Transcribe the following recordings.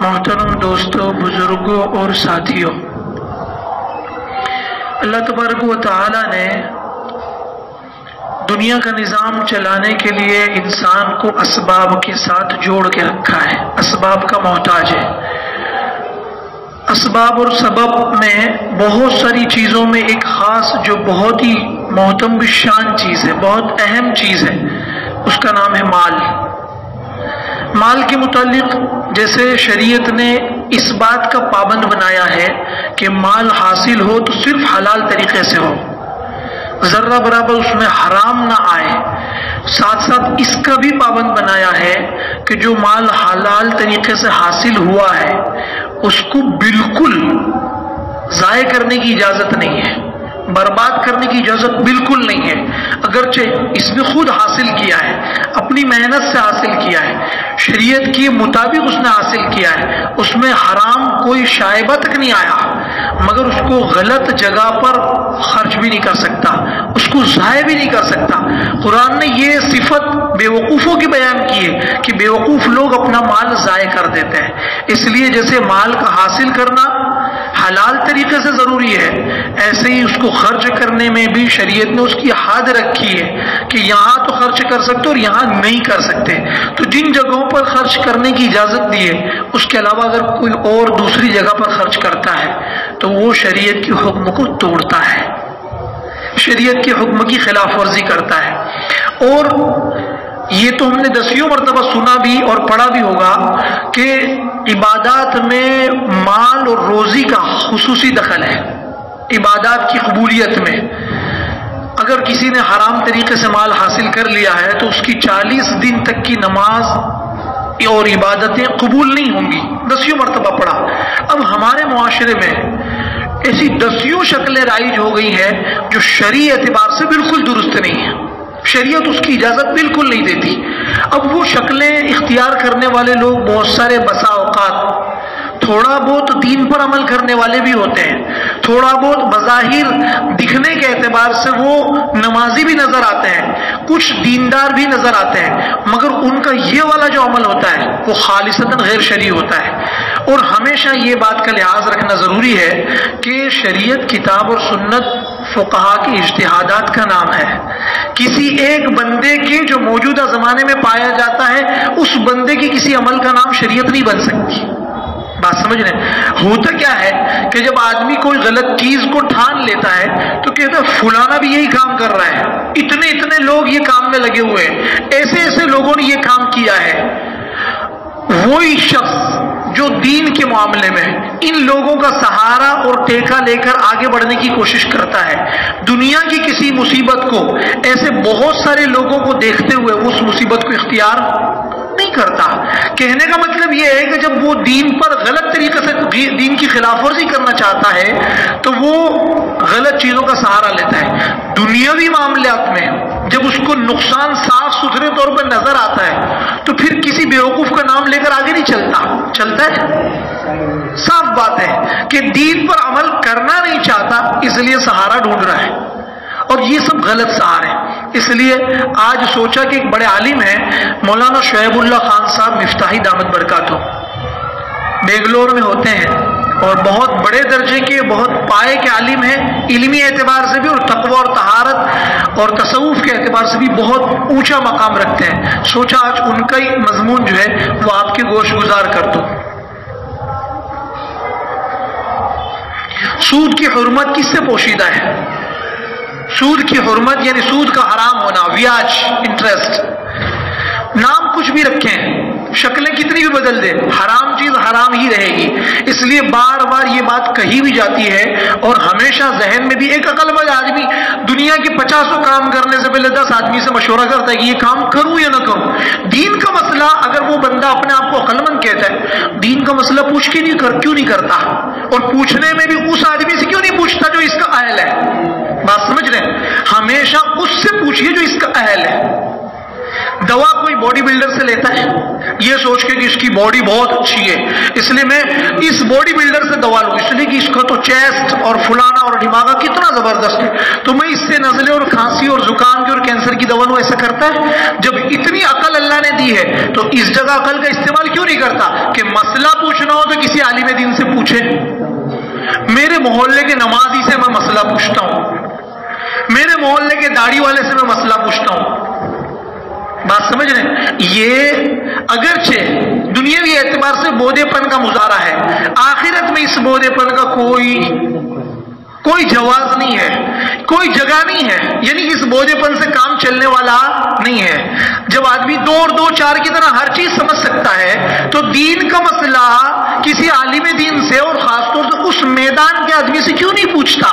محترم دوستوں، بزرگوں اور ساتھیوں، اللہ تبارک و تعالی نے دنیا کا نظام چلانے کے لیے انسان کو اسباب کے ساتھ جوڑ کے رکھا ہے، اسباب کا محتاج ہے۔ اسباب اور سبب میں بہت ساری چیزوں میں ایک خاص جو بہت ہی محترم شان چیز ہے، بہت اہم چیز ہے، اس کا نام ہے مال۔ مال کے متعلق جیسے شریعت نے اس بات کا پابند بنایا ہے کہ مال حاصل ہو تو صرف حلال طریقے سے ہو، ذرہ برابر اس میں حرام نہ آئے۔ ساتھ ساتھ اس کا بھی پابند بنایا ہے کہ جو مال حلال طریقے سے حاصل ہوا ہے اس کو بالکل ضائع کرنے کی اجازت نہیں ہے، برباد کرنے کی اجازت بالکل نہیں ہے۔ اگرچہ اس نے خود حاصل کیا ہے، اپنی محنت سے حاصل کیا ہے، شریعت کے مطابق اس نے حاصل کیا ہے، اس میں حرام کوئی شائبہ تک نہیں آیا، مگر اس کو غلط جگہ پر خرچ بھی نہیں کر سکتا، اس کو ضائع بھی نہیں کر سکتا۔ قرآن نے یہ صفت بے وقوفوں کی بیان کی ہے کہ بے وقوف لوگ اپنا مال ضائع کر دیتے ہیں۔ اس لیے جیسے مال کا حاصل کرنا حلال طریقے سے ضروری ہے، ایسے ہی اس کو خرچ کرنے میں بھی شریعت نے اس کی حد رکھی ہے کہ یہاں تو خرچ کر سکتے اور یہاں نہیں کر سکتے۔ تو جن جگہوں پر خرچ کرنے کی اجازت دی ہے اس کے علاوہ اگر کوئی اور دوسری جگہ پر خرچ کرتا ہے تو وہ شریعت کے حکم کو توڑتا ہے، شریعت کے حکم کی خلاف ورزی کرتا ہے۔ اور یہ تو ہم نے دسیوں مرتبہ سنا بھی اور پڑھا بھی ہوگا کہ عبادات میں مال اور روزی کا خصوصی دخل ہے۔ عبادات کی قبولیت میں اگر کسی نے حرام طریقے سے مال حاصل کر لیا ہے تو اس کی 40 دن تک کی نماز اور عبادتیں قبول نہیں ہوں گی، دسیوں مرتبہ پڑھا۔ اب ہمارے معاشرے میں ایسی دسیوں شکلیں رائج ہو گئی ہیں جو شرعی اعتبار سے بالکل درست نہیں ہیں، شریعت اس کی اجازت بالکل نہیں دیتی۔ اب وہ شکلیں اختیار کرنے والے لوگ بہت سارے بسا اوقات تھوڑا بہت دین پر عمل کرنے والے بھی ہوتے ہیں، تھوڑا بہت بظاہر دکھنے کے اعتبار سے وہ نمازی بھی نظر آتے ہیں، کچھ دیندار بھی نظر آتے ہیں، مگر ان کا یہ والا جو عمل ہوتا ہے وہ خالصتاً غیر شرعی ہوتا ہے۔ اور ہمیشہ یہ بات کا لحاظ رکھنا ضروری ہے کہ شریعت کتاب اور سنت فقہا کے اجتہادات کا نام ہے۔ کسی ایک بندے کے جو موجودہ زمانے میں پایا جاتا ہے اس بندے کی کسی عمل کا نام شریعت نہیں بن سکتی۔ بات سمجھ رہے ہیں؟ ہوتا کیا ہے کہ جب آدمی کوئی غلط چیز کو ٹھان لیتا ہے تو کہتا ہے فلانا بھی یہی کام کر رہا ہے، اتنے لوگ یہ کام میں لگے ہوئے ہیں، ایسے لوگوں نے یہ کام کیا ہے۔ وہی شخص جو دین کے معاملے میں ان لوگوں کا سہارا اور ٹیکا لے کر آگے بڑھنے کی کوشش کرتا ہے، دنیا کی کسی مصیبت کو ایسے بہت سارے لوگوں کو دیکھتے ہوئے اس مصیبت کو اختیار نہیں کرتا۔ کہنے کا مطلب یہ ہے کہ جب وہ دین پر غلط طریقے سے دین کی خلاف ورزی کرنا چاہتا ہے تو وہ غلط چیزوں کا سہارا لیتا ہے۔ دنیاوی معاملات میں جب اس کو نقصان صاف ستھرے طور پر نظر آتا ہے تو پھر کسی بیوقوف کا نام لے کر آگے نہیں چلتا ہے۔ صاف بات ہے کہ دین پر عمل کرنا نہیں چاہتا، اس لیے سہارا ڈھونڈ رہا ہے، اور یہ سب غلط سہارے ہیں۔ اس لیے آج سوچا کہ ایک بڑے عالم ہیں مولانا شعیب اللہ خان صاحب مفتاحی دامت برکاتہ، بینگلور میں ہوتے ہیں اور بہت بڑے درجے کے بہت پائے کے عالم ہیں، علمی اعتبار سے بھی اور تقوی اور طہارت اور تصوف کے اعتبار سے بھی بہت اونچا مقام رکھتے ہیں۔ سوچا آج ان کا ہی مضمون جو ہے وہ آپ کے گوش گزار کر دوں۔ سود کی حرمت کس سے پوشیدہ ہے؟ سود کی حرمت یعنی سود کا حرام ہونا، بیاج، انٹرسٹ، نام کچھ بھی رکھیں، شکلیں کتنی بھی بدل دیں، حرام چیز حرام ہی رہے گی۔ اس لیے بار بار یہ بات کہی بھی جاتی ہے اور ہمیشہ ذہن میں بھی ایک عقل مند آدمی دنیا کے 50 کام کرنے سے پہلے 10 آدمی سے مشورہ کرتا ہے کہ یہ کام کروں یا نہ کروں۔ دین کا مسئلہ اگر وہ بندہ اپنے آپ کو عقل مند کہتا ہے، دین کا مسئلہ پوچھ کے کیوں نہیں کرتا، اور پوچھنے میں بھی اس آدمی سے کیوں نہیں پوچھتا جو اس کا اہل ہے۔ بات سمجھ رہے ہیں؟ ہمیشہ اس سے پوچھئے جو اس کا اہل ہے۔ دوا کوئی باڈی بلڈر سے لیتا ہے یہ سوچ کے کہ اس کی باڈی بہت اچھی ہے، اس لیے میں اس باڈی بلڈر سے دوا لوں، اس لیے کہ اس کا تو چیسٹ اور فلانا اور دماغا کتنا زبردست ہے، تو میں اس سے نزلے اور کھانسی اور زکام کی اور کینسر کی دوا لوں۔ ایسا کرتا ہے؟ جب اتنی عقل اللہ نے دی ہے تو اس جگہ عقل کا استعمال کیوں نہیں کرتا کہ مسئلہ پوچھنا ہو محلے کے نمازی سے میں مسئلہ پوچھتا ہوں، میرے محلے کے داڑھی والے سے میں مسئلہ پوچھتا ہوں. بات سمجھ رہے ہیں؟ یہ اگرچہ دنیاوی اعتبار سے بودے پن کا مظاہرہ ہے، آخرت میں اس بودے پن کا کوئی جواز نہیں ہے، کوئی جگہ نہیں ہے، یعنی اس بودے پن سے کام چلنے والا نہیں ہے. جب آدمی 2 اور 2 4 کی طرح ہر چیز سمجھ سکتا ہے تو دین کا مسئلہ کسی عالم دین سے اور خاص طور سے اس میدان کے آدمی سے کیوں نہیں پوچھتا؟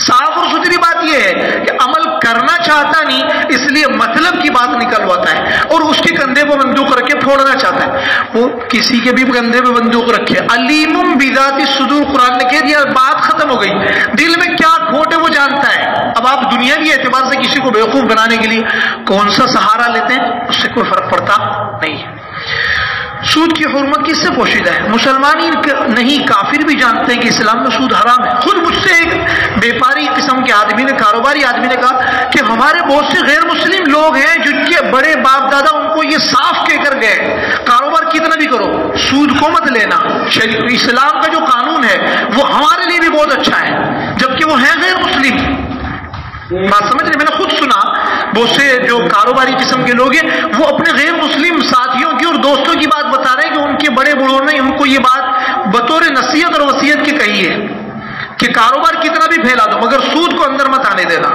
صاف اور ستھری بات یہ ہے کہ عمل کرنا چاہتا نہیں، اس لیے مطلب کی بات نکلواتا ہے اور اس کے کندھے پہ بندوق رکھ کے پھوڑنا چاہتا ہے. وہ کسی کے بھی کندھے پہ بندوق رکھے. علیم بذات الصدور، قرآن نے کہہ دیا، بات ختم ہو گئی. دل میں کیا کھوٹ ہے وہ جانتا ہے. اب آپ دنیاوی اعتبار سے کسی کو بیوقوف بنانے کے لیے کون سا سہارا لیتے ہیں، اس سے کوئی فرق پڑتا نہیں ہے. سود کی حرمت کس سے پوشیدہ ہے؟ مسلمان ہی نہیں، کافر بھی جانتے ہیں کہ اسلام میں سود حرام ہے. خود مجھ سے ایک بیپاری قسم کے آدمی نے، کاروباری آدمی نے کہا کہ ہمارے بہت سے غیر مسلم لوگ ہیں جن کے بڑے باپ دادا ان کو یہ صاف کہہ کر گئے، کاروبار کتنا بھی کرو سود کو مت لینا. اسلام کا جو قانون ہے وہ ہمارے لیے بھی بہت اچھا ہے، جبکہ وہ ہیں غیر مسلم. بات سمجھ رہے؟ میں نے خود سنا بہت سے جو کاروباری قسم کے لوگ ہیں وہ اپنے غیر مسلم ساتھیوں کی اور دوستوں کی بات بتا رہے ہیں کہ ان کے بڑے بڑوں نے ان کو یہ بات بطور نصیحت اور وصیت کی کہی ہے کہ کاروبار کتنا بھی پھیلا دو مگر سود کو اندر مت آنے دینا.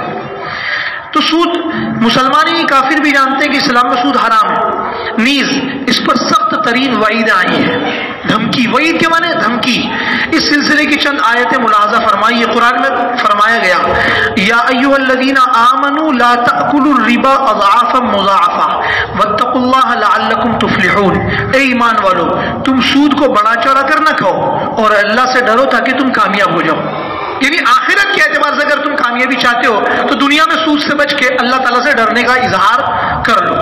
تو سود مسلمان ہی کافر بھی جانتے ہیں کہ اسلام میں سود حرام ہے. نیز اس پر سخت ترین وعید آئی ہے، دھمکی. وعید کے معنی دھمکی. اس سلسلے کی چند آیتیں ملاحظہ فرمائی. یہ قرآن میں فرمایا گیا، یا ایھا الذین آمنوا لا تأکلوا الربا اضعافا مضاعفا واتقوا اللہ لعلکم تفلحون. اے ایمان والو، تم سود کو بڑا چوڑا کر نہ کھاؤ اور اللہ سے ڈرو تاکہ تم کامیاب ہو جاؤ. یعنی آخرت کے اعتبار سے اگر تم کامیابی چاہتے ہو تو دنیا میں سود سے بچ کے اللہ تعالیٰ سے ڈرنے کا اظہار کر لو.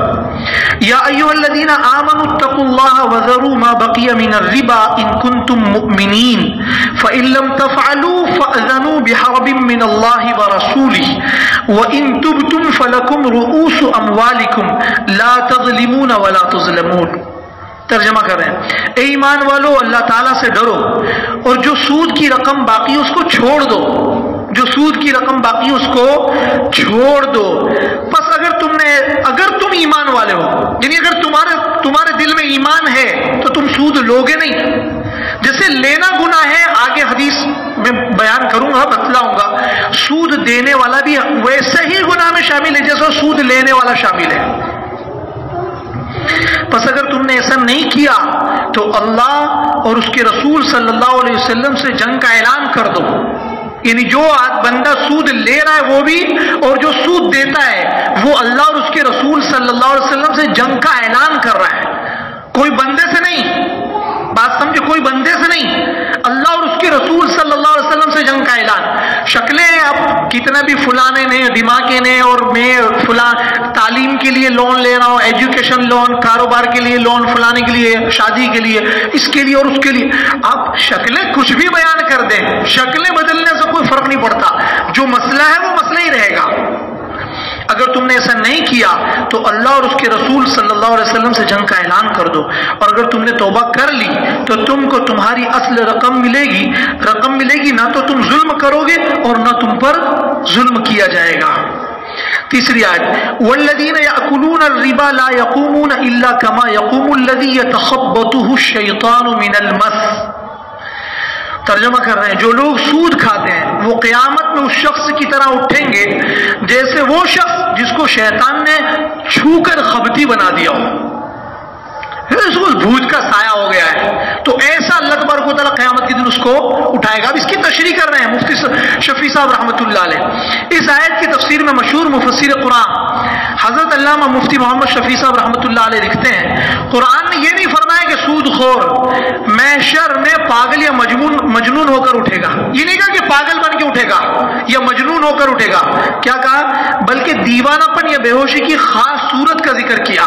یا ایھا الذین آمنوا اتقوا اللہ وذروا ما بقی من الربا ان کنتم مؤمنین فإن لم تفعلوا فأذنوا بحرب من اللہ ورسولہ وإن تبتم فلکم رؤوس اموالکم لا تظلمون ولا تظلمون. ترجمہ کر رہے ہیں، اے ایمان والو اللہ تعالیٰ سے ڈرو اور جو سود کی رقم باقی اس کو چھوڑ دو. جو سود کی رقم باقی اس کو چھوڑ دو. بس اگر تم ایمان والے ہو، یعنی اگر تمہارے دل میں ایمان ہے تو تم سود لوگے نہیں. جیسے لینا گناہ ہے، آگے حدیث میں بیان کروں گا، بتلاؤں گا. سود دینے والا بھی ویسے ہی گناہ میں شامل ہے جیسے سود لینے والا شامل ہے. پس اگر تم نے ایسا نہیں کیا تو اللہ اور اس کے رسول صلی اللہ علیہ وسلم سے جنگ کا اعلان کر دو. یعنی جو بندہ سود لے رہا ہے وہ بھی اور جو سود دیتا ہے وہ اللہ اور اس کے رسول صلی اللہ علیہ وسلم سے جنگ کا اعلان کر رہا ہے. کوئی بندے سے نہیں، بات سمجھے، کوئی بندے سے نہیں، اللہ اور اس کے رسول صلی اللہ علیہ وسلم سے جنگ کا اعلان. شکلیں اب کتنا بھی فلانے نے دماغے نے اور میں فلاں تعلیم کے لیے لون لے رہا ہوں، ایجوکیشن لون، کاروبار کے لیے لون، فلانے کے لیے، شادی کے لیے، اس کے لیے اور اس کے لیے. آپ شکلیں کچھ بھی بیان کر دیں، شکلیں بدلنے سے کوئی فرق نہیں پڑتا. جو مسئلہ ہے وہ مسئلہ ہی رہے گا. اگر تم نے ایسا نہیں کیا تو اللہ اور اس کے رسول صلی اللہ علیہ وسلم سے جنگ کا اعلان کر دو. اور اگر تم نے توبہ کر لی تو تم کو تمہاری اصل رقم ملے گی، نہ تو تم ظلم کرو گے اور نہ تم پر ظلم کیا جائے گا. تیسری آیت، والذین یأکلون الربا لا یقومون الا کما یقوم الذی یتخبطہ الشیطان من المس. ترجمہ کر رہے ہیں، جو لوگ سود کھاتے ہیں وہ قیامت میں اس شخص کی طرح اٹھیں گے جیسے وہ شخص جس کو شیطان نے چھو کر خبتی بنا دیا ہو، اس کو بھوت کا سایہ ہو گیا ہے. تو ایسا اللہ تبارک و تعالیٰ قیامت کے دن اس کو اٹھائے گا. اب اس کی تشریح کر رہے ہیں مفتی شفیع صاحب رحمۃ اللہ علیہ. اس آیت کی تفسیر میں مشہور مفسر قرآن حضرت علامہ مفتی محمد شفیع صاحب رحمۃ اللہ علیہ لکھتے ہیں، قرآن نے یہ نہیں فرمایا کہ سود خور محشر میں پاگل یا مجنون ہو کر اٹھے گا. یہ نہیں کہا کہ پاگل بن کے اٹھے گا یا مجنون ہو کر اٹھے گا. کیا کہا؟ بلکہ دیوانہ پن یا بے ہوشی کی خاص صورت کا ذکر کیا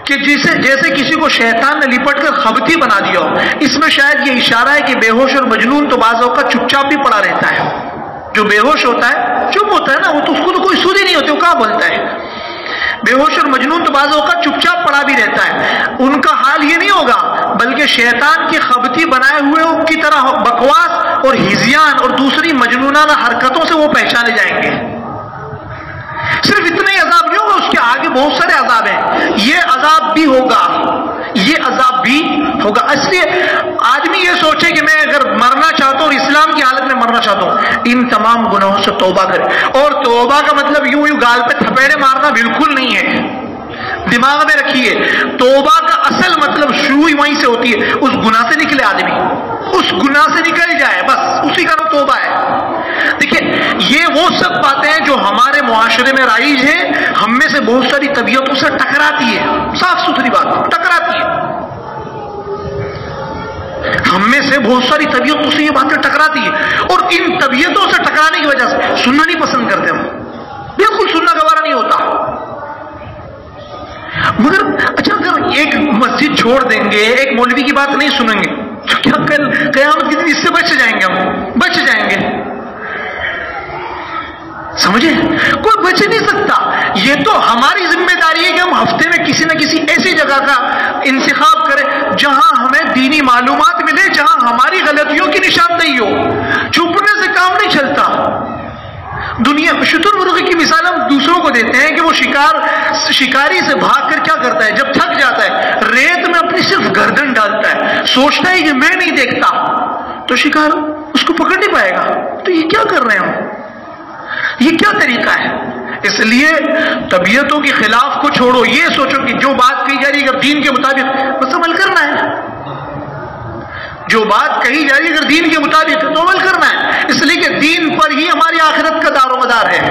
کہ جیسے کسی کو شیطان نے لپٹ کر خبتی بنا دیا ہو. اس میں شاید یہ اشارہ ہے کہ بے ہوش اور مجنون تو بعض اوقات چپ چاپ بھی پڑا رہتا ہے. جو بے ہوش ہوتا ہے چپ ہوتا ہے نا، وہ تو اس کو تو کوئی سود ہی نہیں ہوتی، وہ کہاں بولتا ہے. بے ہوش اور مجنون تو بعض اوقات چپ چاپ پڑا بھی رہتا ہے. ان کا حال یہ نہیں ہوگا بلکہ شیطان کی خبتی بنائے ہوئے کی طرح بکواس اور ہزیان اور دوسری مجنونانہ حرکتوں سے وہ پہچانے جائیں گے۔ صرف اتنا ہی عذاب نہیں ہوگا، اس کے آگے بہت سارے عذاب ہیں، یہ عذاب بھی ہوگا، یہ عذاب بھی ہوگا۔ اس لیے آدمی یہ سوچے کہ میں اگر مرنا چاہتا ہوں اور اسلام کی حالت میں مرنا چاہتا ہوں، ان تمام گناہوں سے توبہ کرے۔ اور توبہ کا مطلب یوں گال پہ تھپیڑے مارنا بالکل نہیں ہے، دماغ میں رکھیے۔ توبہ کا اصل مطلب شروع ہی وہیں سے ہوتی ہے، اس گناہ سے نکلے آدمی، اس گناہ سے نکل جائے، بس اسی کا نام توبہ ہے۔ دیکھیں یہ وہ سب باتیں ہیں جو ہمارے معاشرے میں رائج ہیں، ہم میں سے بہت ساری طبیعتوں سے ٹکراتی ہے، صاف ستھری بات ٹکراتی ہے، ہم میں سے بہت ساری طبیعتوں سے یہ باتیں ٹکراتی ہے، اور ان طبیعتوں سے ٹکرانے کی وجہ سے سننا نہیں پسند کرتے ہم، بالکل سننا گوارا نہیں ہوتا۔ مگر اچھا اگر ایک مسجد چھوڑ دیں گے، ایک مولوی کی بات نہیں سنیں گے تو کیا کل قیامت کے دن اس سے بچ جائیں گے؟ ہم بچ جائیں گے، سمجھے؟ کوئی بچ نہیں سکتا۔ یہ تو ہماری ذمہ داری ہے کہ ہم ہفتے میں کسی نہ کسی ایسی جگہ کا انتخاب کریں جہاں ہمیں دینی معلومات ملے، جہاں ہماری غلطیوں کی نشاندہی ہو۔ چھپنے سے کام نہیں چلتا۔ دنیا شتر مرغی کی مثال ہم دوسروں کو دیتے ہیں کہ وہ شکاری سے بھاگ کر کیا کرتا ہے، جب تھک جاتا ہے ریت میں اپنی صرف گردن ڈالتا ہے، سوچتا ہے کہ میں نہیں دیکھتا، تو شکار اس کو پکڑ نہیں پائے گا۔ تو یہ کیا کر رہے ہیں ہم؟ یہ کیا طریقہ ہے؟ اس لیے طبیعتوں کے خلاف کو چھوڑو، یہ سوچو کہ جو بات کہی جا رہی ہے اگر دین کے مطابق بس عمل کرنا ہے، جو بات کہی جا رہی ہے اگر دین کے مطابق تو عمل کرنا ہے، اس لیے کہ دین پر ہی ہماری آخرت کا دار و مدار ہے۔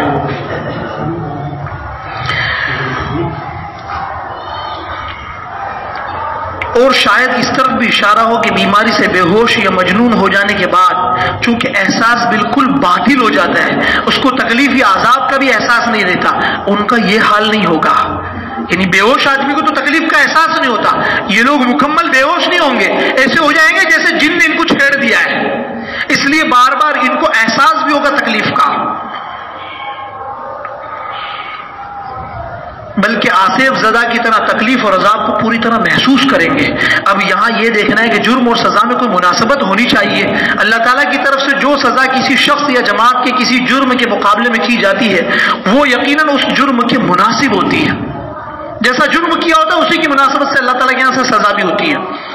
اور شاید اس طرف بھی اشارہ ہو کہ بیماری سے بے ہوش یا مجنون ہو جانے کے بعد چونکہ احساس بالکل باطل ہو جاتا ہے، اس کو تکلیف یا عذاب کا بھی احساس نہیں رہتا، ان کا یہ حال نہیں ہوگا۔ یعنی بے ہوش آدمی کو تو تکلیف کا احساس نہیں ہوتا، یہ لوگ مکمل بے ہوش نہیں ہوں گے، ایسے ہو جائیں گے جیسے جن نے ان کو چھیڑ دیا ہے، اس لیے بار بار ان کو احساس بھی ہوگا تکلیف کا، بلکہ آصف زدہ کی طرح تکلیف اور عذاب کو پوری طرح محسوس کریں گے۔ اب یہاں یہ دیکھنا ہے کہ جرم اور سزا میں کوئی مناسبت ہونی چاہیے۔ اللہ تعالیٰ کی طرف سے جو سزا کسی شخص یا جماعت کے کسی جرم کے مقابلے میں کی جاتی ہے وہ یقیناً اس جرم کے مناسب ہوتی ہے، جیسا جرم کیا ہوتا ہے اسی کی مناسبت سے اللہ تعالیٰ کے یہاں سے سزا بھی ہوتی ہے۔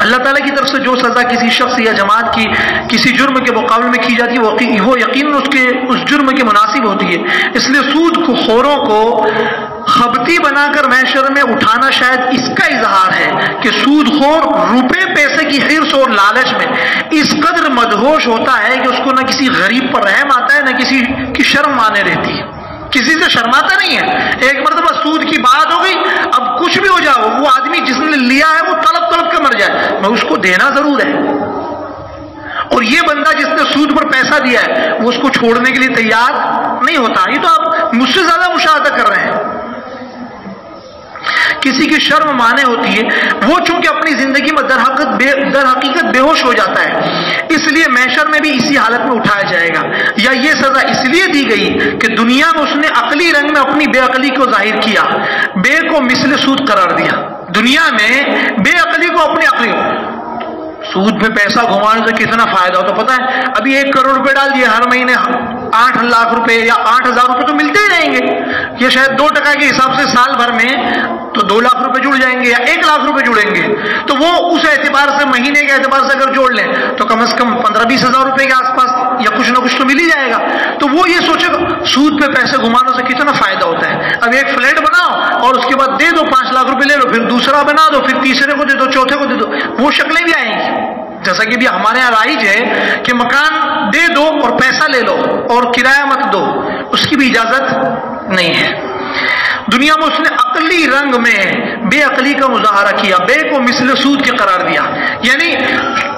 اللہ تعالیٰ کی طرف سے جو سزا کسی شخص یا جماعت کی کسی جرم کے مقابلے میں کی جاتی ہے وہ یقیناً اس جرم کے مناسب ہوتی ہے۔ اس لیے سود خوروں کو خبتی بنا کر محشر میں اٹھانا شاید اس کا اظہار ہے کہ سود خور روپے پیسے کی حرص اور لالچ میں اس قدر مدہوش ہوتا ہے کہ اس کو نہ کسی غریب پر رحم آتا ہے نہ کسی کی شرم آنے رہتی ہے، کسی سے شرماتا نہیں ہے۔ ایک مرتبہ سود کی بات ہو گئی، اب کچھ بھی ہو جائے وہ آدمی جس نے لیا ہے وہ تڑپ کے مر جائے، میں اس کو دینا ضرور ہے، اور یہ بندہ جس نے سود پر پیسہ دیا ہے وہ اس کو چھوڑنے کے لیے تیار نہیں ہوتا۔ یہ تو آپ مجھ سے زیادہ مشاہدہ کر رہے ہیں۔ کسی کی شرم مانے ہوتی ہے، وہ چونکہ اپنی زندگی میں در حقیقت بے ہوش ہو جاتا ہے، اس لیے محشر میں بھی اسی حالت میں اٹھایا جائے گا، یا یہ سزا اس لیے دی گئی کہ دنیا میں اس نے عقلی رنگ میں اپنی بے عقلی کو ظاہر کیا، بے کو مثل سود قرار دیا۔ دنیا میں بے عقلی کو اپنی عقلی، سود میں پیسہ گھمانے سے کتنا فائدہ ہوتا پتہ ہے؟ ابھی 1 کروڑ روپے ڈال دیے، ہر مہینے 8 لاکھ روپے یا 8,000 روپے تو ملتے ہی رہیں گے، یہ شاید 2% کے حساب سے سال بھر میں تو 2 لاکھ روپے جڑ جائیں گے یا 1 لاکھ روپے جڑیں گے، تو وہ اس اعتبار سے مہینے کے اعتبار سے اگر جوڑ لیں تو کم از کم 15-20 ہزار روپے کے آس پاس یا کچھ نہ کچھ تو مل ہی جائے گا۔ تو وہ یہ سوچے گا سود پہ پیسے گھمانے سے کتنا فائدہ ہوتا ہے، اب ایک فلیٹ بناؤ اور اس کے بعد دے دو 5 لاکھ روپے لے لو، پھر دوسرا بنا دو، پھر تیسرے کو دے دو، چوتھے کو دے دو، وہ شکلیں بھی آئیں گی۔ جیسا کہ بھی ہمارے یہاں رائج ہے کہ مکان دے دو اور پیسہ لے لو اور کرایہ مت دو، اس کی بھی اجازت نہیں ہے۔ دنیا میں اس نے عقلی رنگ میں بے عقلی کا مظاہرہ کیا، بے کو مثل سود کے قرار دیا، یعنی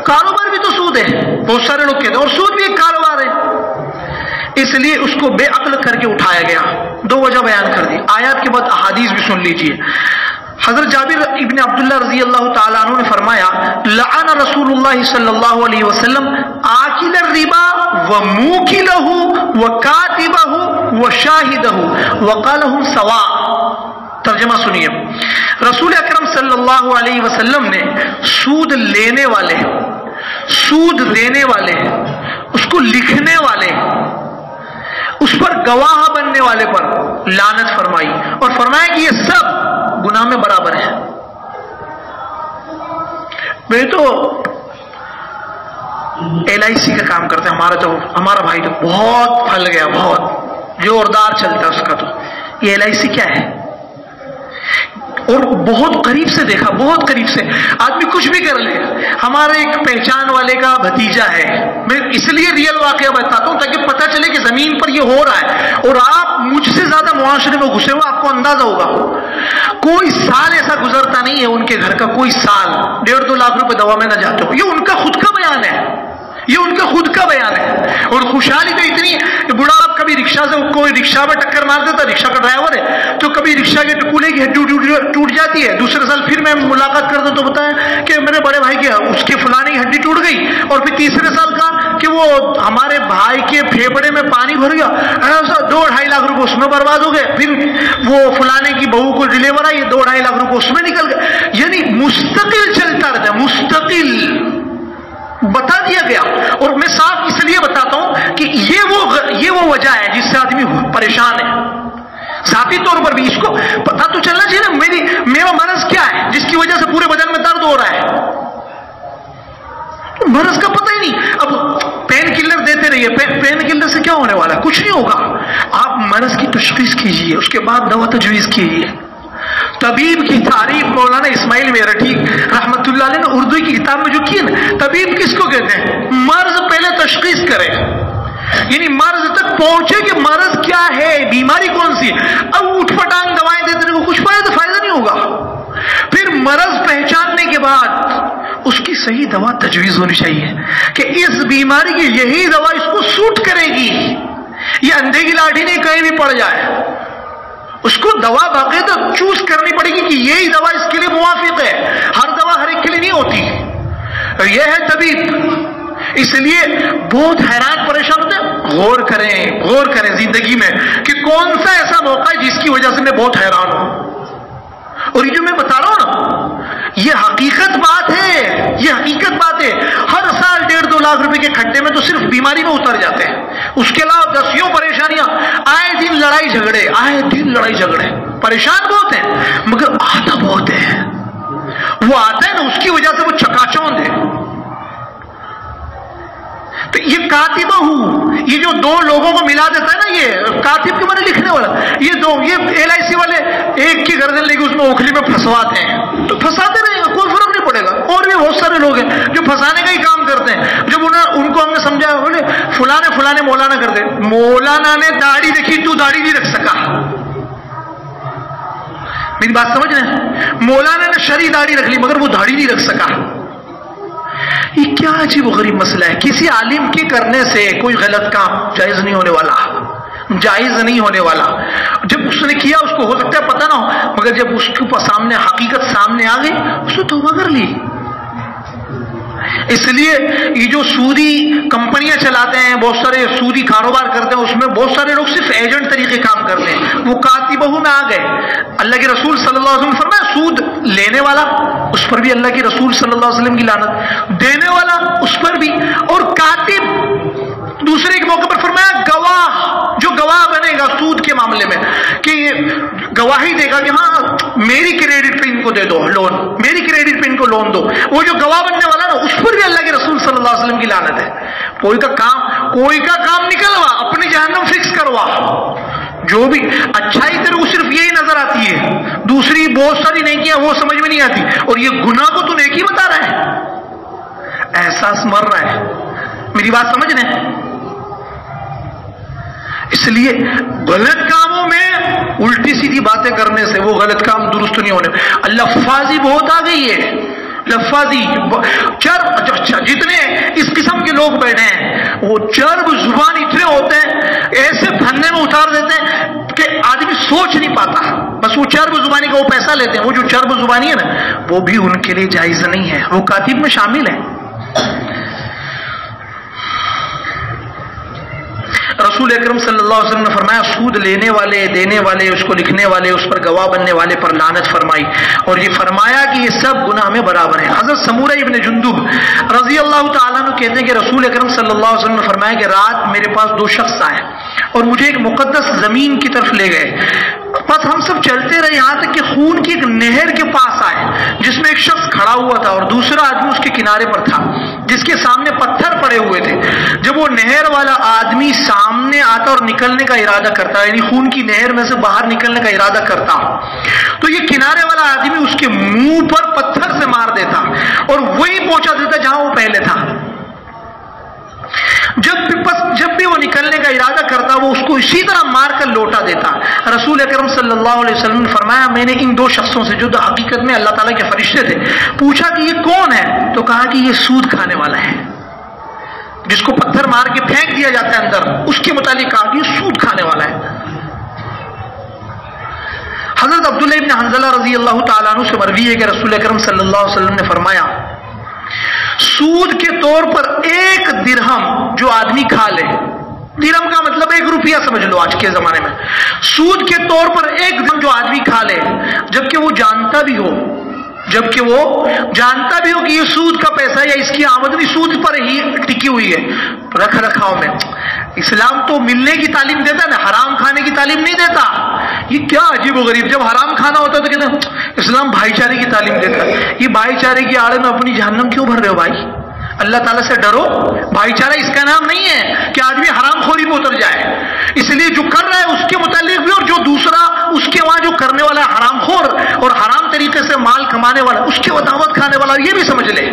کاروبار بھی تو سود ہے، بہت سارے لوگ کہتے ہیں، اور سود بھی ایک کاروبار ہے، اس لیے اس کو بے عقل کر کے اٹھایا گیا۔ 2 وجہ بیان کر دی، آیات کے بعد احادیث بھی سن لیجئے۔ حضرت جابر ابن عبداللہ رضی اللہ تعالیٰ عنہ نے فرمایا لعن رسول اللہ صلی اللہ علیہ وسلم آکل الربا وموکلہ وکاتبہ وشاہدہ وقالہم سواء۔ ترجمہ سنیے، رسول اکرم صلی اللہ علیہ وسلم نے سود لینے والے، سود دینے والے، اس کو لکھنے والے، اس پر گواہ بننے والے پر لعنت فرمائی، اور فرمایا کہ یہ سب گناہ میں برابر ہیں۔ میں تو LIC کا کام کرتے ہیں، ہمارا بھائی تو بہت پھل گیا، بہت زوردار چلتا ہے اس کا۔ تو یہ LIC کیا ہے؟ اور بہت قریب سے دیکھا، بہت قریب سے، آدمی کچھ بھی کر لے۔ ہمارے ایک پہچان والے کا بھتیجا ہے، میں اس لیے ریئل واقعہ بتاتا ہوں تاکہ پتہ چلے کہ زمین پر یہ ہو رہا ہے، اور آپ مجھ سے زیادہ معاشرے میں گھسے ہو، آپ کو اندازہ ہوگا۔ کوئی سال ایسا گزرتا نہیں ہے ان کے گھر کا، کوئی سال 1.5-2 لاکھ روپے دوا میں نہ جاتے ہو۔ یہ ان کا خود کا بیان ہے، یہ ان کا خود کا بیان ہے۔ اور خوشحالی تو اتنی کہ بڑا آپ کبھی رکشہ سے، کوئی رکشہ میں ٹکر مار دیتا، رکشہ کا ڈرائیور ہے، تو کبھی رکشہ کے کولے کی ہڈی ٹوٹ جاتی ہے، دوسرے سال پھر میں ملاقات کرتا ہوں تو بتایا کہ میرے بڑے بھائی کی اس کے فلانے کی ہڈی ٹوٹ گئی، اور پھر تیسرے سال کہا کہ وہ ہمارے بھائی کے پھیپڑے میں پانی بھر گیا، ایسا 2-2.5 لاکھ روپے اس میں برباد ہو گئے، پھر وہ فلانے کی بہو کو ڈلیور آئی، 2-2.5 لاکھ روپے اس میں نکل گئے۔ یعنی مستقل چلتا رہتا ہے، مستقل بتا دیا گیا۔ اور میں صاف اس لیے بتاتا ہوں کہ یہ وہ وجہ ہے جس سے آدمی پریشان ہے ذاتی طور پر بھی۔ اس کو پتا تو چلنا چاہیے نا میرا مرض کیا ہے جس کی وجہ سے پورے بدن میں درد ہو رہا ہے۔ مرض کا پتہ ہی نہیں، اب پین کلر دیتے رہیے، پین کلر سے کیا ہونے والا ہے؟ کچھ نہیں ہوگا۔ آپ مرض کی تشخیص کیجئے، اس کے بعد دوا تجویز کیجئے۔ طبیب کی تعریف مولانا اسماعیل میرٹھی رحمت اللہ علیہ نے اردو کی کتاب میں جو کی نا، طبیب کس کو کہتے ہیں؟ مرض پہلے تشخیص کرے، یعنی مرض تک پہنچے کہ مرض کیا ہے، بیماری کون سی ہے۔ اب اٹھ پٹانگ دوائیں دیتے رہے، کچھ فائدہ نہیں ہوگا۔ پھر مرض پہچاننے کے بعد اس کی صحیح دوا تجویز ہونی چاہیے کہ اس بیماری کی یہی دوا اس کو سوٹ کرے گی، یہ اندھے کی لاٹھی نہیں کہیں بھی پڑ جائے، اس کو دوا باقاعدہ چوز کرنی پڑے گی کہ یہی دوا اس کے لیے موافق ہے۔ ہر دوا ہر ایک کے لیے نہیں ہوتی، یہ ہے طبیب۔ اس لیے بہت حیران پریشان ہوتے ہیں۔ غور کریں زندگی میں کہ کون سا ایسا موقع ہے جس کی وجہ سے میں بہت حیران ہوں۔ اور یہ جو میں بتا رہا ہوں نا، یہ حقیقت بات ہے، یہ حقیقت بات ہے۔ ہر سال 1.5-2 لاکھ روپے کے کھڈے میں تو صرف بیماری میں اتر جاتے ہیں، اس کے علاوہ دسیوں پریشانیاں، آئے دن لڑائی جھگڑے، پریشان بہت ہیں مگر آتا بہت ہے۔ وہ آتا ہے نا، اس کی وجہ سے وہ چکاچوند ہے۔ تو یہ کاتبہ ہوں، یہ جو 2 لوگوں کو ملا دیتا ہے نا، یہ کاتب کے معنی لکھنے والا، یہ LIC والے ایک کی گردن لے کے اس میں اوکھلی میں پھنسواتے ہیں، تو پھنساتے رہے گا، کوئی فرق نہیں پڑے گا۔ اور بھی بہت سارے لوگ ہیں جو پھنسانے کا ہی کام کرتے ہیں۔ جب ان کو ہم نے سمجھایا، بولے فلانے مولانا کرتے، مولانا نے داڑھی رکھی، تو داڑھی نہیں رکھ سکا۔ میری بات سمجھ رہے ہیں؟ مولانا نے شرعی داڑھی رکھ لی مگر وہ داڑھی نہیں رکھ سکا۔ یہ کیا عجیب و غریب مسئلہ ہے۔ کسی عالم کے کرنے سے کوئی غلط کام جائز نہیں ہونے والا۔ جب اس نے کیا اس کو ہو سکتا ہے پتہ نہ ہو، مگر جب اس کے سامنے حقیقت سامنے آ گئی، اس نے توبہ کر لی۔ اس لیے یہ جو سودی کمپنیاں چلاتے ہیں، بہت سارے سودی کاروبار کرتے ہیں، اس میں بہت سارے لوگ صرف ایجنٹ طریقے کام کرتے ہیں، وہ کاتبہ میں آ گئے۔ اللہ کے رسول صلی اللہ علیہ وسلم نے فرمایا سود لینے والا اس پر بھی اللہ کے رسول صلی اللہ علیہ وسلم کی لعنت، دینے والا اس پر بھی، اور کاتب دوسرے ایک موقع پر فرمایا گواہ، جو گواہ بنے گا سود کے معاملے میں کہ گواہی دے گا کہ ہاں میری کریڈٹ پہ ان کو دے دو لون، میری کریڈٹ پہ ان کو لون دو، وہ جو گواہ بننے والا نا اس پر بھی اللہ کے رسول صلی اللہ علیہ وسلم کی لعنت ہے۔ کوئی کا کام نکلوا، اپنی جہنم فکس کروا۔ جو بھی اچھائی تیرے کو صرف یہی نظر آتی ہے، دوسری بہت ساری نیکیاں وہ سمجھ میں نہیں آتی، اور یہ گناہ کو تو نیکی بتا رہا ہے، احساس مر رہا ہے۔ میری بات سمجھ رہے ہیں؟ اس لیے غلط کاموں میں الٹی سیدھی باتیں کرنے سے وہ غلط کام درست نہیں ہونے۔ لفاظی بہت آ گئی ہے، لفاظی جتنے اس قسم کے لوگ بیٹھے ہیں وہ چرب زبان اتنے ہوتے ہیں، ایسے پھندے میں اتار دیتے ہیں کہ آدمی سوچ نہیں پاتا، بس وہ چرب زبانی کا وہ پیسہ لیتے ہیں۔ وہ جو چرب زبانی ہے نا وہ بھی ان کے لیے جائز نہیں ہے، وہ کاتب میں شامل ہے۔ رسول اکرم صلی اللہ علیہ وسلم نے فرمایا سود لینے والے، دینے والے، اس کو لکھنے والے، اس پر گواہ بننے والے پر لعنت فرمائی، اور یہ فرمایا کہ یہ سب گناہ میں برابر ہیں۔ حضرت سمورہ ابن جندب رضی اللہ تعالیٰ عنہ کہتے ہیں کہ رسول اکرم صلی اللہ علیہ وسلم نے فرمایا کہ رات میرے پاس دو شخص آئے اور مجھے ایک مقدس زمین کی طرف لے گئے، بس ہم سب چلتے رہے یہاں تک کہ خون کی ایک نہر کے پاس آئے جس میں ایک شخص کھڑا ہوا تھا اور دوسرا آدمی اس کے کنارے پر تھا جس کے سامنے پتھر پڑے ہوئے تھے۔ جب وہ نہر والا آدمی سامنے آتا اور نکلنے کا ارادہ کرتا، یعنی خون کی نہر میں سے باہر نکلنے کا ارادہ کرتا، تو یہ کنارے والا آدمی اس کے منہ پر پتھر سے مار دیتا اور وہی پہنچا دیتا جہاں وہ پہلے تھا۔ جب بھی وہ نکلنے کا ارادہ کرتا وہ اس کو اسی طرح مار کر لوٹا دیتا۔ رسول اکرم صلی اللہ علیہ وسلم نے فرمایا میں نے ان دو شخصوں سے، جو حقیقت میں اللہ تعالیٰ کے فرشتے تھے، پوچھا کہ یہ کون ہے؟ تو کہا کہ یہ سود کھانے والا ہے، جس کو پتھر مار کے پھینک دیا جاتا ہے اندر، اس کے متعلق کہا کہ یہ سود کھانے والا ہے۔ حضرت عبداللہ ابن حنظلہ رضی اللہ تعالیٰ عنہ سے مروی ہے کہ رسول اکرم صلی اللہ علیہ وسلم نے فرمایا سود کے طور پر ایک درہم جو آدمی کھا لے، درہم کا مطلب 1 روپیہ سمجھ لو آج کے زمانے میں، سود کے طور پر ایک درہم جو آدمی کھا لے جبکہ وہ جانتا بھی ہو کہ یہ سود کا پیسہ یا اس کی آمدنی سود پر ہی ٹکی ہوئی ہے، رکھ رکھاؤ میں۔ اسلام تو ملنے کی تعلیم دیتا ہے نا، حرام کھانے کی تعلیم نہیں دیتا۔ یہ کیا عجیب و غریب، جب حرام کھانا ہوتا ہے تو کہتے ہیں اسلام بھائی چارے کی تعلیم دیتا ہے۔ یہ بھائی چارے کی آڑے میں اپنی جہنم کیوں بھر رہے ہو بھائی؟ اللہ تعالیٰ سے ڈرو۔ بھائی چارہ اس کا نام نہیں ہے کہ آدمی حرام خوری میں اتر جائے، اس لیے جو کر رہا ہے اس کے متعلق بھی، اور جو دوسرا اس کے وہاں جو کرنے والا ہے حرام خور اور حرام طریقے سے مال کمانے والا، اس کے وہ دعوت کھانے والا، یہ بھی سمجھ لے۔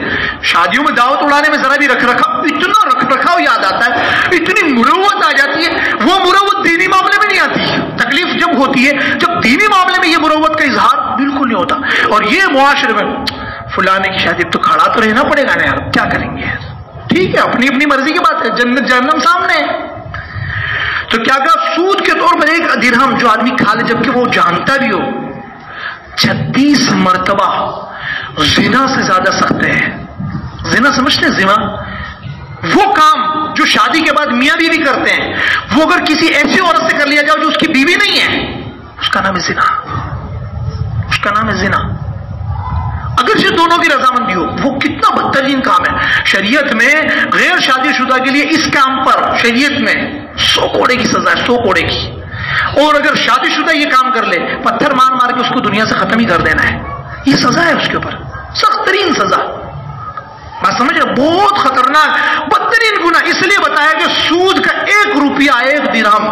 شادیوں میں دعوت اڑانے میں ذرا بھی اتنا رکھ رکھاؤ یاد آتا ہے، اتنی مروت آ جاتی ہے، وہ مروت دینی معاملے میں نہیں آتی۔ تکلیف جب ہوتی ہے جب دینی معاملے میں یہ مروت کا اظہار بالکل نہیں ہوتا، اور یہ معاشرے میں فلانے کی شادی تو کھڑا تو رہنا پڑے گا نا یار، کیا کریں گے؟ ٹھیک ہے، اپنی اپنی مرضی کی بات ہے، جنت جہنم سامنے ہے۔ تو کیا کہا سود کے طور پر 1 درہم جو آدمی کھا لے جبکہ وہ جانتا بھی ہو، 36 مرتبہ زنا سے زیادہ سخت ہے۔ زنا سمجھتے ہیں؟ زنا وہ کام جو شادی کے بعد میاں بیوی کرتے ہیں، وہ اگر کسی ایسی عورت سے کر لیا جائے جو اس کی بیوی نہیں ہے، اس کا نام ہے زنا، اس کا نام ہے زنا۔ اگرچہ دونوں کی رضامندی ہو، وہ کتنا بدترین کام ہے۔ شریعت میں غیر شادی شدہ کے لیے اس کام پر شریعت میں 100 کوڑے کی سزا ہے، 100 کوڑے کی، اور اگر شادی شدہ یہ کام کر لے پتھر مار مار کے اس کو دنیا سے ختم ہی کر دینا ہے، یہ سزا ہے اس کے اوپر، سخت ترین سزا۔ بات سمجھ رہے؟ بہت خطرناک بدترین گناہ، اس لیے بتایا کہ سود کا 1 روپیہ 1 درہم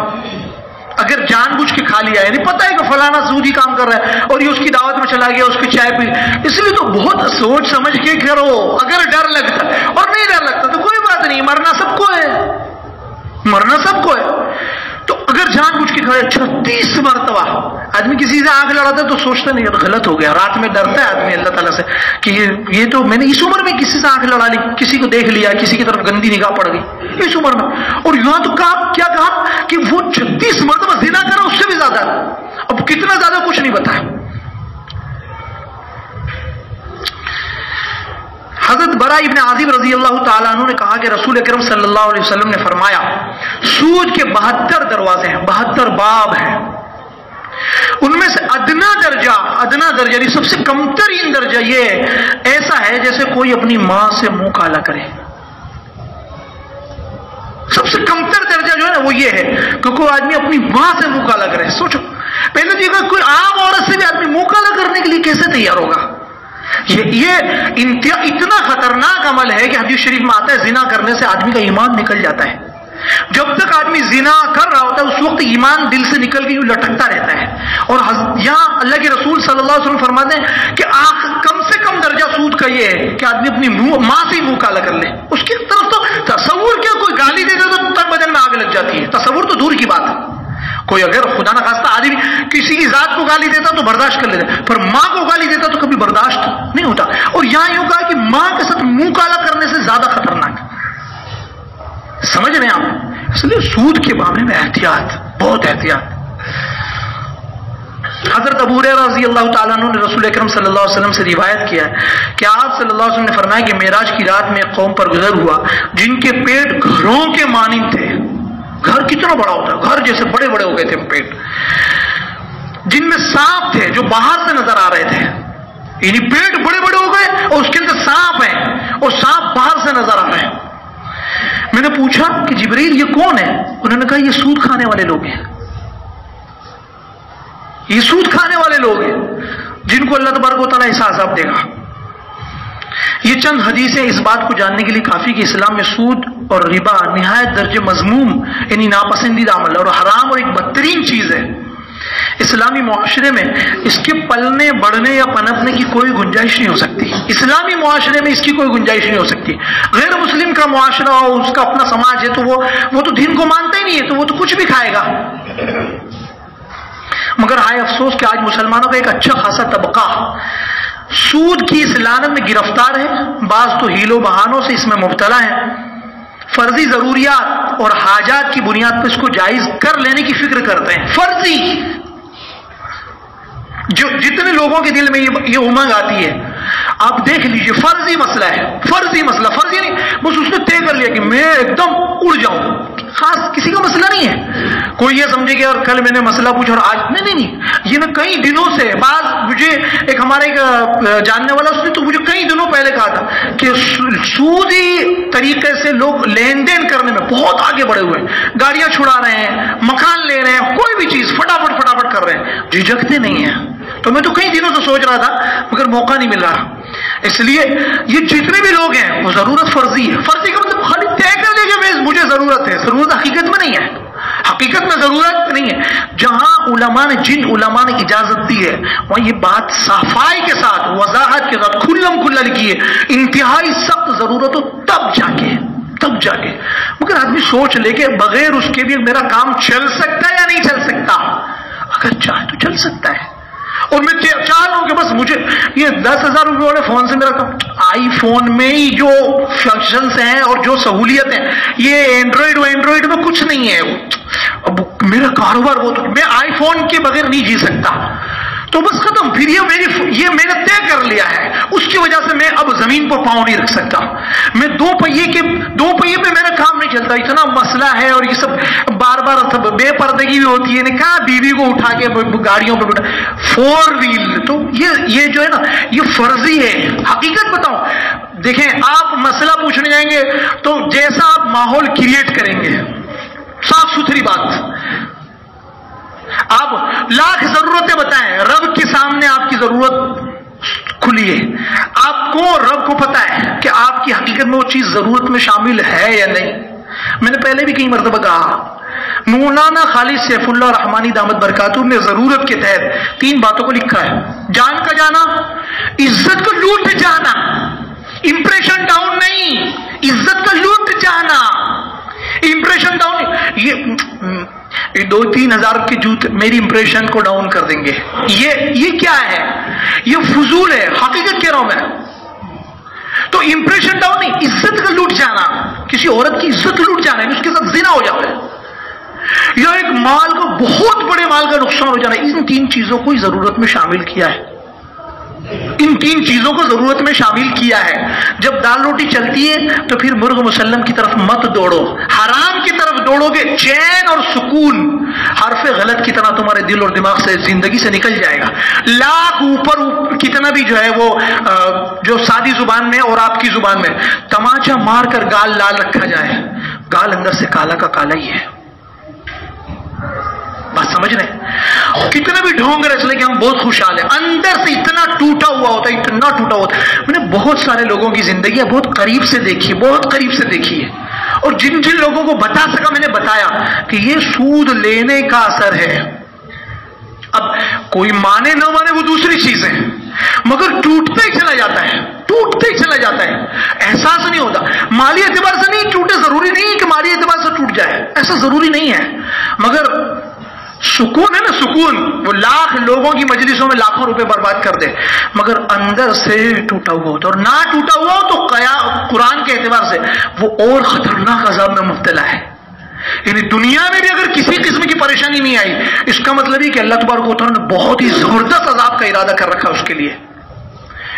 اگر جان بوجھ کے کھا لیا، یعنی پتہ ہے کہ فلانا سودی کام کر رہا ہے اور یہ اس کی دعوت میں چلا گیا، اس کی چائے پی، اس لیے تو بہت سوچ سمجھ کے کرو۔ اگر ڈر لگتا اور نہیں ڈر لگتا تو کوئی بات نہیں، مرنا سب کو ہے، مرنا سب کو ہے۔ تو اگر جان بوجھ کے کھڑے 36 مرتبہ آدمی کسی سے آنکھ لڑاتا ہے تو سوچتا نہیں غلط ہو گیا، رات میں ڈرتا ہے آدمی اللہ تعالیٰ سے کہ یہ تو میں نے اس عمر میں کسی سے آنکھ لڑا لی، کسی کو دیکھ لیا، کسی کی طرف گندی نگاہ پڑ گئی اس عمر میں، اور یہاں تو کیا کہا کہ وہ 36 مرتبہ زنا کرا، اس سے بھی زیادہ، اب کتنا زیادہ کچھ نہیں بتایا۔ حضرت برا ابن عازب رضی اللہ تعالیٰ عنہ نے کہا کہ رسول اکرم صلی اللہ علیہ وسلم نے فرمایا سود کے 72 دروازے ہیں، 72 باب ہیں، ان میں سے ادنا درجہ یعنی سب سے کم ترین درجہ یہ ایسا ہے جیسے کوئی اپنی ماں سے منہ کالا کرے۔ سب سے کم تر درجہ جو ہے نا وہ یہ ہے کہ کوئی آدمی اپنی ماں سے منہ کالا کرے۔ سوچو پہلے دیکھا کوئی عام عورت سے بھی آدمی منہ کالا کرنے کے لیے کیسے تیار ہوگا؟ یہ اتنا خطرناک عمل ہے کہ حدیث شریف میں آتا ہے زنا کرنے سے آدمی کا ایمان نکل جاتا ہے۔ جب تک آدمی زنا کر رہا ہوتا ہے اس وقت ایمان دل سے نکل کے لٹکتا رہتا ہے، اور یہاں اللہ کے رسول صلی اللہ علیہ وسلم فرماتے ہیں کہ کم سے کم درجہ سود کا یہ ہے کہ آدمی اپنی ماں سے ہی منہ کالا کر لے۔ اس کی طرف تو تصور کیا، کوئی گالی دے دے تو تب بدن میں آگ لگ جاتی ہے، تصور تو دور کی بات ہے۔ کوئی اگر خدا نہ خواستہ آدمی کسی کی ذات کو گالی دیتا تو برداشت کر لیتا، پر ماں کو گالی دیتا تو کبھی برداشت نہیں ہوتا۔ اور یہاں یوں کہا کہ ماں کے ساتھ منہ کالا کرنے سے زیادہ خطرناک، سمجھ رہے ہیں آپ؟ اس لیے سود کے معاملے میں احتیاط، بہت احتیاط۔ حضرت ابو ہریرہ رضی اللہ تعالیٰ عنہ نے رسول اکرم صلی اللہ علیہ وسلم سے روایت کیا ہے کہ آپ صلی اللہ علیہ وسلم نے فرمایا کہ معراج کی رات میں ایک قوم پر گزر ہوا جن کے پیٹ گھروں کے مانند تھے، گھر کتنا بڑا ہوتا ہے، گھر جیسے بڑے بڑے ہو گئے تھے پیٹ، جن میں سانپ تھے جو باہر سے نظر آ رہے تھے، یعنی پیٹ بڑے بڑے ہو گئے اور اس کے اندر سانپ ہیں اور سانپ باہر سے نظر آ رہے ہیں۔ میں نے پوچھا کہ جبریل یہ کون ہے؟ انہوں نے کہا یہ سود کھانے والے لوگ ہیں، یہ سود کھانے والے لوگ ہیں جن کو اللہ تبارک و تعالیٰ ایسا عذاب دے گا۔ یہ چند حدیثیں اس بات کو جاننے کے لیے کافی کہ اسلام میں سود اور ربا نہایت درجے مذموم یعنی ناپسندیدہ عمل اور حرام اور ایک بدترین چیز ہے۔ اسلامی معاشرے میں اس کے پلنے بڑھنے یا پنپنے کی کوئی گنجائش نہیں ہو سکتی، اسلامی معاشرے میں اس کی کوئی گنجائش نہیں ہو سکتی۔ غیر مسلم کا معاشرہ ہو، اس کا اپنا سماج ہے تو وہ تو دین کو مانتا ہی نہیں ہے، تو وہ تو کچھ بھی کھائے گا۔ مگر ہائے افسوس کہ آج مسلمانوں کا ایک اچھا خاصا طبقہ سود کی اس لعنت میں گرفتار ہے، بعض تو ہیلوں بہانوں سے اس میں مبتلا ہیں، فرضی ضروریات اور حاجات کی بنیاد پر اس کو جائز کر لینے کی فکر کرتے ہیں۔ فرضی جو جتنے لوگوں کے دل میں یہ امنگ آتی ہے، آپ دیکھ لیجئے، فرضی مسئلہ ہے، فرضی مسئلہ، فرضی نہیں بس اس نے طے کر لیا کہ میں ایک دم اڑ جاؤں، خاص کسی کا مسئلہ نہیں ہے۔ کوئی یہ سمجھے کہ کل میں نے مسئلہ پوچھا اور آج نہیں، یہ نہ کئی دنوں سے، بعض مجھے ایک ہمارے جاننے والا اس نے تو مجھے کئی دنوں پہلے کہا تھا کہ سودی طریقے سے لوگ لین دین کرنے میں بہت آگے بڑھے ہوئے ہیں، گاڑیاں چھڑا رہے ہیں، مکان لے رہے ہیں، کوئی بھی چیز فٹافٹ کر رہے ہیں، جھجکتے نہیں ہیں۔ تو میں تو کئی دنوں سے سوچ رہا تھا مگر موقع نہیں مل رہا، اس لیے یہ جتنے بھی لوگ ہیں وہ ضرورت فرضی ہے۔ فرضی کا مطلب خالی طے کر دے کہ مجھے ضرورت ہے، ضرورت حقیقت میں نہیں ہے، حقیقت میں ضرورت نہیں ہے۔ جہاں جن علماء نے اجازت دی ہے وہاں یہ بات صفائی کے ساتھ، وضاحت کے ساتھ کھلم کھلا لکھی ہے، انتہائی سخت ضرورت ہو تب جا کے مگر آدمی سوچ لے کہ بغیر اس کے بھی میرا کام چل سکتا ہے یا نہیں چل سکتا؟ اگر چاہے تو چل سکتا ہے، اور میں چاہ رہا ہوں کہ بس مجھے یہ 10,000 روپے والے فون سے میرا کام، آئی فون میں ہی جو فنکشنز ہیں اور جو سہولیت ہیں، یہ اینڈرائڈ میں کچھ نہیں ہے۔ اب میرا کاروبار میں آئی فون کے بغیر نہیں جی سکتا، تو بس ختم۔ پھر یہ میں نے طے کر لیا ہے، اس کی وجہ سے میں اب زمین پر پاؤں نہیں رکھ سکتا، میں دو پہیے پہ میرا کام نہیں چلتا، اتنا مسئلہ ہے۔ اور یہ سب بار بے پردگی بھی ہوتی ہے، نے کہا بیوی کو اٹھا کے گاڑیوں پہ بٹھا 4 ویل، تو یہ جو ہے نا یہ فرضی ہے۔ حقیقت بتاؤں، دیکھیں آپ مسئلہ پوچھنے جائیں گے تو جیسا آپ ماحول کریٹ کریں گے، صاف ستھری بات، آپ لاکھ ضرورتیں بتائیں، رب کے سامنے آپ کی ضرورت کھلی ہے، آپ کو رب کو پتا ہے کہ آپ کی حقیقت میں وہ چیز ضرورت میں شامل ہے یا نہیں۔ میں نے پہلے بھی کئی مرتبہ کہا، مولانا خالد سیف اللہ رحمانی دامت برکاتہ نے ضرورت کے تحت 3 باتوں کو لکھا ہے: جان کا جانا، عزت کو لوٹ جانا، امپریشن ڈاؤن نہیں، عزت کا لوٹ جانا، امپریشن ڈاؤن۔ یہ 2-3 ہزار کے جوتے میری امپریشن کو ڈاؤن کر دیں گے، یہ کیا ہے؟ یہ فضول ہے، حقیقت کہہ رہا ہوں میں۔ تو امپریشن ڈاؤن نہیں، عزت کا لوٹ جانا، کسی عورت کی عزت لوٹ جانا ہے، اس کے ساتھ زنا ہو جاتا ہے، یا ایک مال کو، بہت بڑے مال کا نقصان ہو جانا ہے۔ ان 3 چیزوں کو ضرورت میں شامل کیا ہے، ان 3 چیزوں کو ضرورت میں شامل کیا ہے۔ جب دال روٹی چلتی ہے تو پھر مرغ مسلم کی طرف مت دوڑو، حرام کی طرف دوڑو گے چین اور سکون حرف غلط کتنا تمہارے دل اور دماغ سے، زندگی سے نکل جائے گا۔ لاکھ اوپر کتنا بھی جو ہے وہ جو سادی زبان میں اور آپ کی زبان میں تماچا مار کر گال لال رکھا جائے، گال اندر سے کالا کا کالا ہی ہے۔ بات سمجھ رہے؟ کتنے بھی ڈھونگ رچ لے کہ ہم بہت خوشحال ہیں، اندر سے اتنا ٹوٹا ہوا ہوتا ہے، اتنا ٹوٹا ہوتا ہے۔ میں نے بہت سارے لوگوں کی زندگیاں بہت قریب سے دیکھی، بہت قریب سے دیکھی ہے، اور جن لوگوں کو بتا سکا میں نے بتایا کہ یہ سود لینے کا اثر ہے۔ اب کوئی مانے نہ مانے وہ دوسری چیز ہے، مگر ٹوٹتا ہی چلا جاتا ہے، ٹوٹتے ہی چلا جاتا ہے، احساس نہیں ہوتا۔ مالی اعتبار سے نہیں ٹوٹے، ضروری نہیں کہ مالی اعتبار سے ٹوٹ جائے، ایسا ضروری نہیں ہے، مگر سکون ہے نا، سکون، وہ لاکھ لوگوں کی مجلسوں میں لاکھوں روپے برباد کر دے مگر اندر سے ٹوٹا ہوا ہوتا، اور نہ ٹوٹا ہوا ہو تو قرآن کے اعتبار سے وہ اور خطرناک عذاب میں مبتلا ہے۔ یعنی دنیا میں بھی اگر کسی قسم کی پریشانی نہیں آئی، اس کا مطلب یہ کہ اللہ تبارک و تعالیٰ نے بہت ہی زبردست عذاب کا ارادہ کر رکھا اس کے لیے۔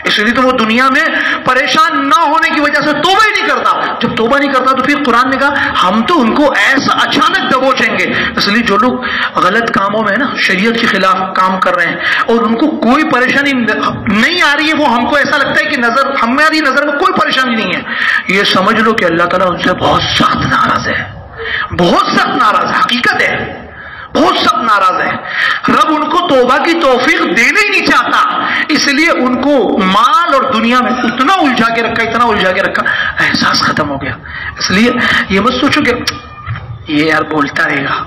اس لیے تو وہ دنیا میں پریشان نہ ہونے کی وجہ سے توبہ ہی نہیں کرتا. جب توبہ نہیں کرتا تو پھر قرآن نے کہا ہم تو ان کو ایسا اچانک دبوچیں گے. اس لیے جو لوگ غلط کاموں میں نا شریعت کے خلاف کام کر رہے ہیں اور ان کو کوئی پریشانی نہیں آ رہی ہے، وہ ہم کو ایسا لگتا ہے کہ ہماری نظر میں کوئی پریشانی نہیں ہے، یہ سمجھ لو کہ اللہ تعالیٰ ان سے بہت سخت ناراض ہے، بہت سخت ناراض ہے. حقیقت ہے، بہت سخت ناراض ہے. رب ان کو توبہ کی توفیق دینا ہی نہیں چاہتا، اس لیے ان کو مال اور دنیا میں اتنا الجھا کے رکھا، احساس ختم ہو گیا. اس لیے یہ مت سوچو کہ یہ یار بولتا رہے گا،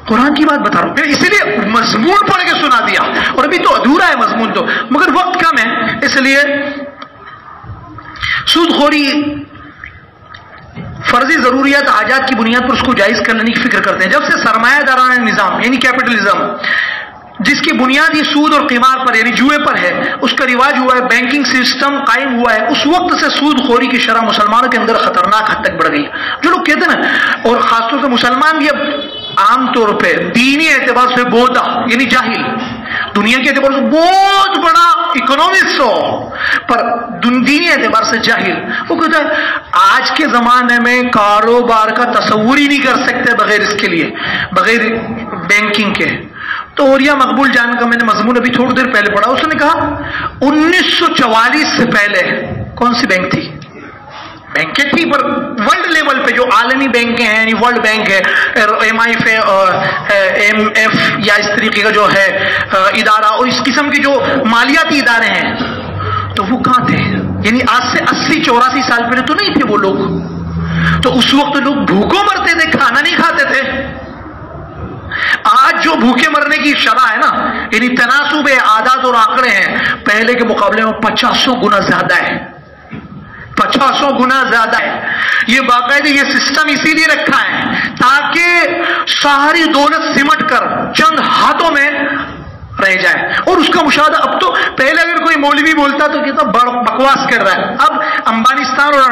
قرآن کی بات بتا رہا ہوں. اسی لیے مضمون پڑھ کے سنا دیا، اور ابھی تو ادھورا ہے مضمون تو، مگر وقت کم ہے. اس لیے سود خوری فرضی ضروریات حاجات کی بنیاد پر اس کو جائز کر لینے کی فکر کرتے ہیں. جب سے سرمایہ دارانہ نظام یعنی کیپٹلزم جس کی بنیاد یہ سود اور قمار پر یعنی جوئے پر ہے اس کا رواج ہوا ہے، بینکنگ سسٹم قائم ہوا ہے، اس وقت سے سود خوری کی شرح مسلمانوں کے اندر خطرناک حد تک بڑھ گئی. جو لوگ کہتے ہیں نا، اور خاص طور سے مسلمان بھی اب عام طور پہ دینی اعتبار سے بودا یعنی جاہل، دنیا کے اعتبار سے بہت بڑا اکنومسٹ ہو پر دینی اعتبار سے جاہل، وہ کہتا ہے آج کے زمانے میں کاروبار کا تصور ہی نہیں کر سکتے بغیر اس کے لیے، بغیر بینکنگ کے. تو اوریا مقبول جان کا میں نے مضمون ابھی تھوڑی دیر پہلے پڑھا، اس نے کہا 1944 سے پہلے کون سی بینک تھی؟ بینکیں تھی پر ورلڈ لیول پہ جو عالمی بینکیں ہیں یعنی ورلڈ بینک ہے، MIF MF یا اس طریقے کا جو ہے ادارہ اور اس قسم کے جو مالیاتی ادارے ہیں، تو وہ کہاں تھے؟ یعنی آج سے 80-84 سال پہلے تو نہیں تھے وہ لوگ. تو اس وقت لوگ بھوکوں مرتے تھے، کھانا نہیں کھاتے تھے. آج جو بھوکے مرنے کی شرح ہے نا، یعنی تناسب اعداد اور آنکڑے ہیں، پہلے کے مقابلے میں 50 گنا زیادہ ہے، 50 گنا زیادہ ہے. یہ باقاعدہ یہ سسٹم اسی لیے رکھا ہے تاکہ ساری دولت سمٹ کر چند ہاتھوں میں رہ جائے. اور اس کا مشاہدہ اب تو، پہلے اگر کوئی مولوی بولتا تو کہتا بکواس کر رہا ہے، اب امبانستان اور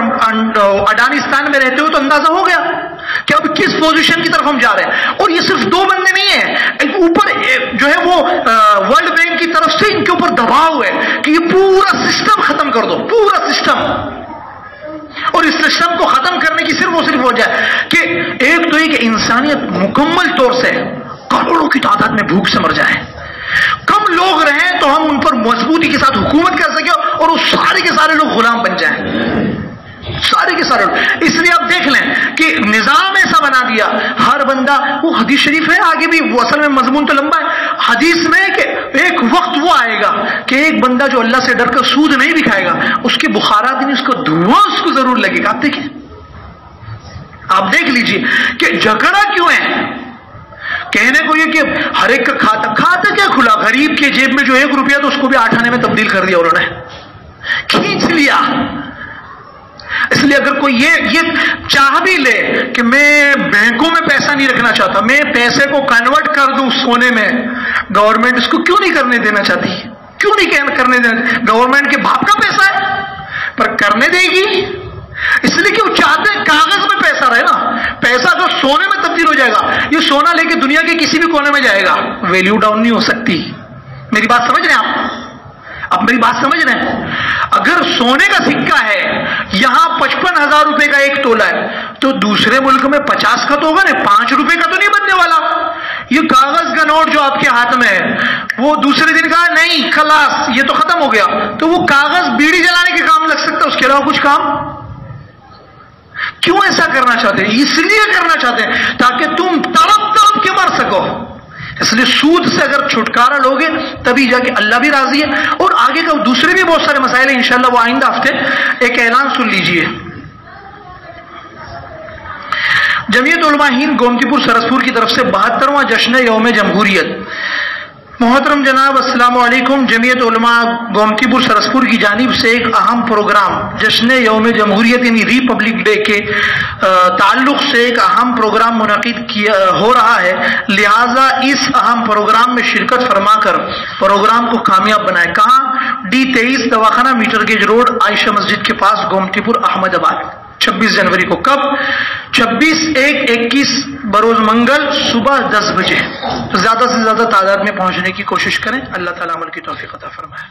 اڈانستان میں رہتے ہو تو اندازہ ہو گیا کہ اب کس پوزیشن کی طرف ہم جا رہے ہیں. اور یہ صرف 2 بندے نہیں ہیں، اوپر جو ہے وہ ورلڈ بینک کی طرف سے ان کے اوپر دباؤ ہے کہ یہ پورا سسٹم ختم کر دو، پورا سسٹم. اور اس سسٹم کو ختم کرنے کی صرف وجہ ہے کہ ایک تو یہ کہ انسانیت مکمل طور سے کروڑوں کی تعداد میں بھوک سے مر جائے، کم لوگ رہیں تو ہم ان پر مضبوطی کے ساتھ حکومت کر سکیں اور وہ سارے کے سارے لوگ غلام بن جائیں، سارے کے سارے لوگ. اس لیے آپ دیکھ لیں کہ نظام ایسا بنا دیا، ہر بندہ، وہ حدیث شریف ہے آگے بھی، وہ اصل میں مضمون تو لمبا ہے حدیث میں کہ ایک وقت وہ آئے گا کہ ایک بندہ جو اللہ سے ڈر کر سود نہیں بھی کھائے گا، اس کے بخارات نہیں، اس کو دھواں اس کو ضرور لگے گا. آپ دیکھیں، آپ دیکھ لیجئے کہ جھگڑا کیوں ہے. کہنے کو یہ کہ ہر ایک کا کھاتا کیا کھلا، غریب کے جیب میں جو 1 روپیہ تو اس کو بھی 8 آنے میں تبدیل کر دیا انہوں نے، کھینچ لیا. اس لیے اگر کوئی یہ چاہ بھی لے کہ میں بینکوں میں پیسہ نہیں رکھنا چاہتا، میں پیسے کو کنورٹ کر دوں سونے میں، گورنمنٹ اس کو کیوں نہیں کرنے دینا چاہتی؟ کیوں نہیں کرنے دینا؟ گورنمنٹ کے باپ کا پیسہ ہے پر کرنے دے گی، اس لیے کہ وہ چاہتے ہیں کاغذ میں پیسہ رہے نا. پیسہ جو سونے میں تبدیل ہو جائے گا، یہ سونا لے کے دنیا کے کسی بھی کونے میں جائے گا، ویلیو ڈاؤن نہیں ہو سکتی. میری بات سمجھ رہے ہیں آپ میری بات سمجھ رہے ہیں؟ اگر سونے کا سکہ ہے یہاں 55,000 روپے کا 1 تولہ ہے تو دوسرے ملک میں 50 کا تو ہوگا نا، 5 روپے کا تو نہیں بننے والا. یہ کاغذ کا نوٹ جو آپ کے ہاتھ میں ہے وہ دوسرے دن کہا نہیں خلاص یہ تو ختم ہو گیا، تو وہ کاغذ بیڑی جلانے کے کام لگ سکتا ہے، اس کے علاوہ کچھ کام. کیوں ایسا کرنا چاہتے ہیں؟ اس لیے کرنا چاہتے ہیں تاکہ تم تڑپ کے مر سکو. اس لیے سود سے اگر چھٹکارا لوگے تبھی جا کے اللہ بھی راضی ہے. اور آگے کا دوسرے بھی بہت سارے مسائل ہیں انشاءاللہ، وہ آئندہ ہفتے. ایک اعلان سن لیجئے. جمعیت علماء ہند گومتی پور سرسپور کی طرف سے 72واں جشن یوم جمہوریت. محترم جناب السلام علیکم. جمعیت علماء گومتی پور سرسپور کی جانب سے ایک اہم پروگرام جشن یوم جمہوریت یعنی ریپبلک ڈے کے تعلق سے ایک اہم پروگرام منعقد ہو رہا ہے، لہٰذا اس اہم پروگرام میں شرکت فرما کر پروگرام کو کامیاب بنائے. کہاں؟ D23 دواخانہ میٹر گیج روڈ عائشہ مسجد کے پاس گومتی پور احمد آباد. 26 جنوری کو. کب؟ 26/1/21 بروز منگل صبح 10 بجے. زیادہ سے زیادہ تعداد میں پہنچنے کی کوشش کریں. اللہ تعالیٰ عمل کی توفیق عطا فرمائے.